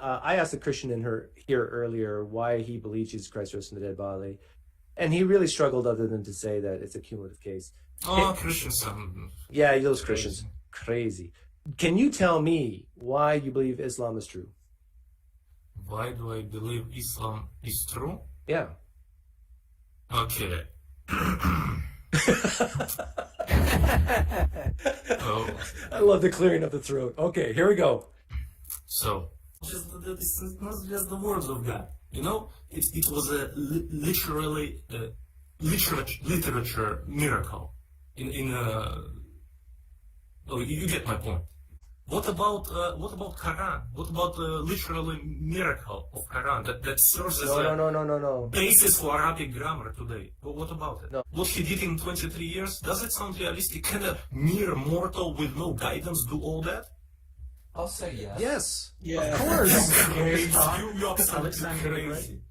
I asked a Christian here earlier why he believes Jesus Christ rose from the dead body, and he really struggled other than to say that it's a cumulative case. Christians. Yeah, those Christians. Crazy. Can you tell me why you believe Islam is true? Why do I believe Islam is true? Yeah. Okay. I love the clearing of the throat. Okay, here we go. So, this is not just the words of God. You know, it was a literally literature miracle. You get my point. What about Quran? What about the literally miracle of Quran that serves as no. basis for Arabic grammar today? What about it? No. What he did in 23 years? Does it sound realistic? Can a mere mortal with no guidance do all that? I'll say yes. Yes. Yeah. Of course. Crazy. You absolutely crazy.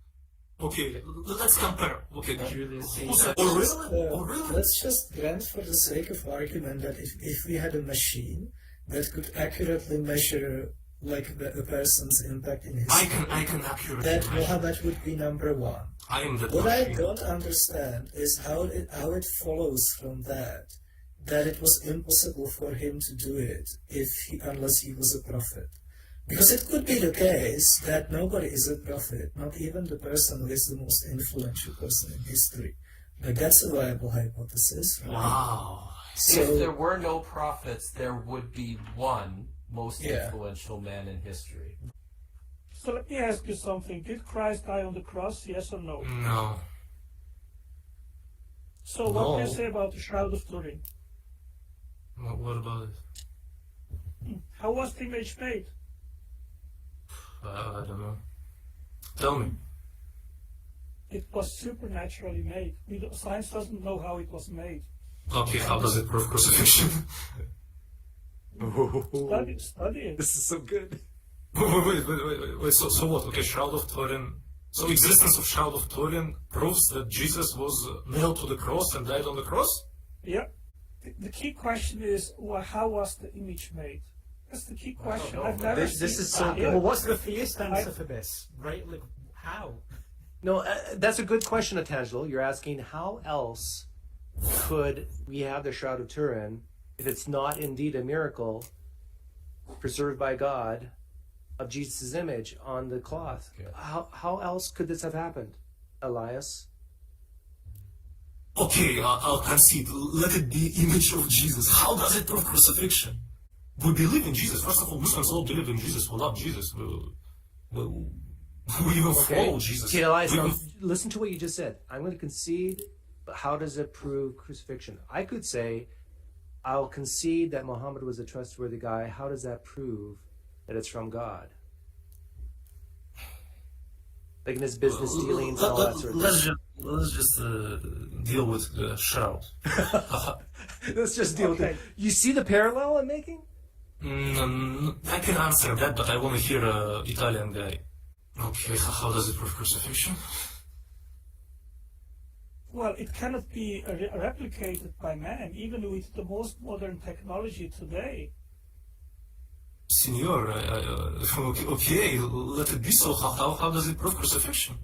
Okay, let's compare. Okay, who said? Oh really? Let's just grant for the sake of argument that if we had a machine that could accurately measure like a person's impact in history, I can accurately that measure. Muhammad would be number one. I am that What machine. I don't understand is how it follows from that it was impossible for him to do it unless he was a prophet. Because it could be the case that nobody is a prophet, not even the person who is the most influential person in history. But that's a viable hypothesis, right? Wow. So, if there were no prophets, there would be one most influential man in history. So let me ask you something. Did Christ die on the cross, yes or no? No. So what do you say about the Shroud of Turin? What about it? How was the image made? I don't know. Tell me. It was supernaturally made. Science doesn't know how it was made. Okay, how does it prove crucifixion? Study it. This is so good. Wait. So what? Okay, Shroud of Turin. So existence of Shroud of Turin proves that Jesus was nailed to the cross and died on the cross? Yeah. The key question is, how was the image made? That's the key question. I've never This seen is so it. good. Well, what's the theist answer for this? Right? Like, how? No, that's a good question, Otangelo. You're asking how else could we have the Shroud of Turin if it's not indeed a miracle preserved by God of Jesus' image on the cloth? Okay. How else could this have happened, Elias? Okay, I'll concede. Let it be image of Jesus. How does it prove crucifixion? We believe in Jesus. First of all, Muslims all believe in Jesus. We love Jesus. We even follow Jesus. Okay, Elias, now listen to what you just said. I'm going to concede, but how does it prove crucifixion? I could say, I'll concede that Muhammad was a trustworthy guy. How does that prove that it's from God? Like in his business dealings and all that sort of thing. Let's just deal with the shroud. Let's just deal with it. You see the parallel I'm making? I can answer that, but I want to hear an Italian guy. Okay, how does it prove crucifixion? Well, it cannot be replicated by man, even with the most modern technology today. Signor, okay, let it be so. How does it prove crucifixion?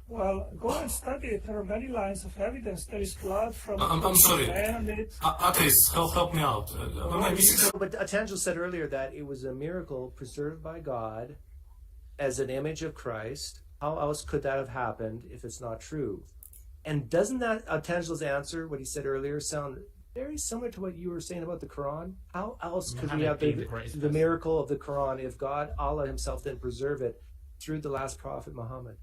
Well, go and study it. There are many lines of evidence. There is blood from I'm sorry. and it. Atheist, help me out. But Atangelo said earlier that it was a miracle preserved by God as an image of Christ. How else could that have happened if it's not true? And doesn't that Atangelo's answer, what he said earlier, sound very similar to what you were saying about the Quran? How else could we have the miracle of the Quran if God, Allah himself, didn't preserve it through the last prophet Muhammad?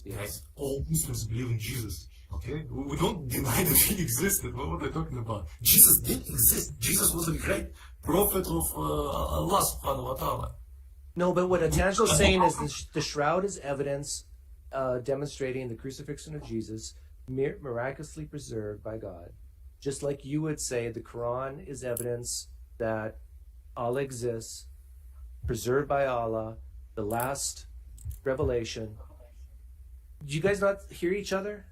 Guys, all Muslims believe in Jesus, okay? We don't deny that he existed. What are they talking about? Jesus did exist. Jesus was a great prophet of Allah subhanahu wa ta'ala. No, but what Atangelo's saying is the shroud is evidence demonstrating the crucifixion of Jesus, miraculously preserved by God. Just like you would say the Quran is evidence that Allah exists, preserved by Allah, the last revelation. Do you guys not hear each other?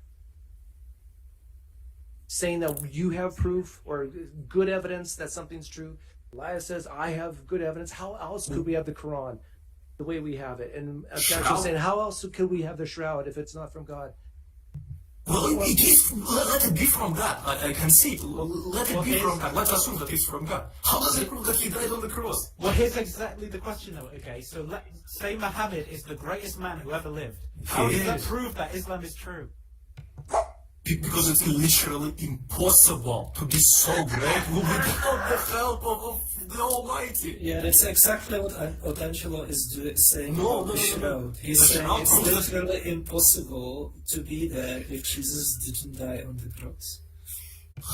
Saying that you have proof or good evidence that something's true. Elias says, I have good evidence. How else could we have the Quran? the way we have it. And Attangelo's saying, how else could we have the shroud if it's not from God? Well, it is. Let it be from God. I can see it. Let it be from God. Let's assume that it's from God. How does it prove that he died on the cross? Well, here's exactly the question, though. Okay, so let's say Muhammad is the greatest man who ever lived. How does that prove that Islam is true? Because it's literally impossible to be so great without the help of the Almighty. Yeah, that's exactly what Otangelo is saying. No. He's The saying shroud it's proves literally impossible to be there if Jesus didn't die on the cross.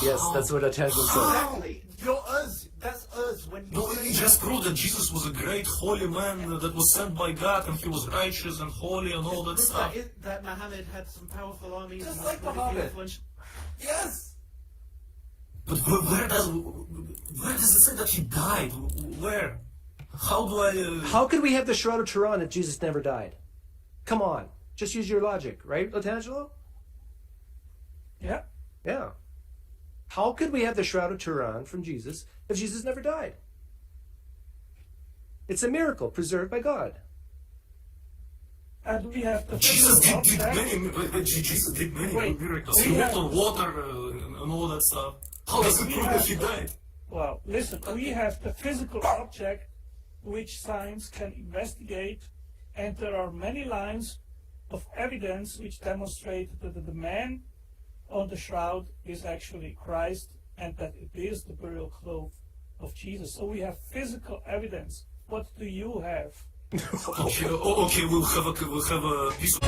Yes, that's what Atangelo said. Exactly. You're us. That's us. When you No, it just proved that Jesus was a great holy man that was sent by God, and he was righteous and holy and all that stuff. that Muhammad had some powerful armies. Just and like was Muhammad. influential. Yes. But where does it say that he died? Where? How do I? How could we have the Shroud of Turin if Jesus never died? Come on, just use your logic, right, Otangelo? Yeah. Yeah. How could we have the Shroud of Turin from Jesus if Jesus never died? It's a miracle preserved by God. And we have the Jesus physical did object. Jesus did many Wait, miracles. we He walked have- on water and all that stuff. How does it we prove have- that he died? Well, listen, we have the physical object which science can investigate, and there are many lines of evidence which demonstrate that the man on the shroud is actually Christ and that it is the burial cloth of Jesus. So we have physical evidence. What do you have? Okay, we'll have a piece of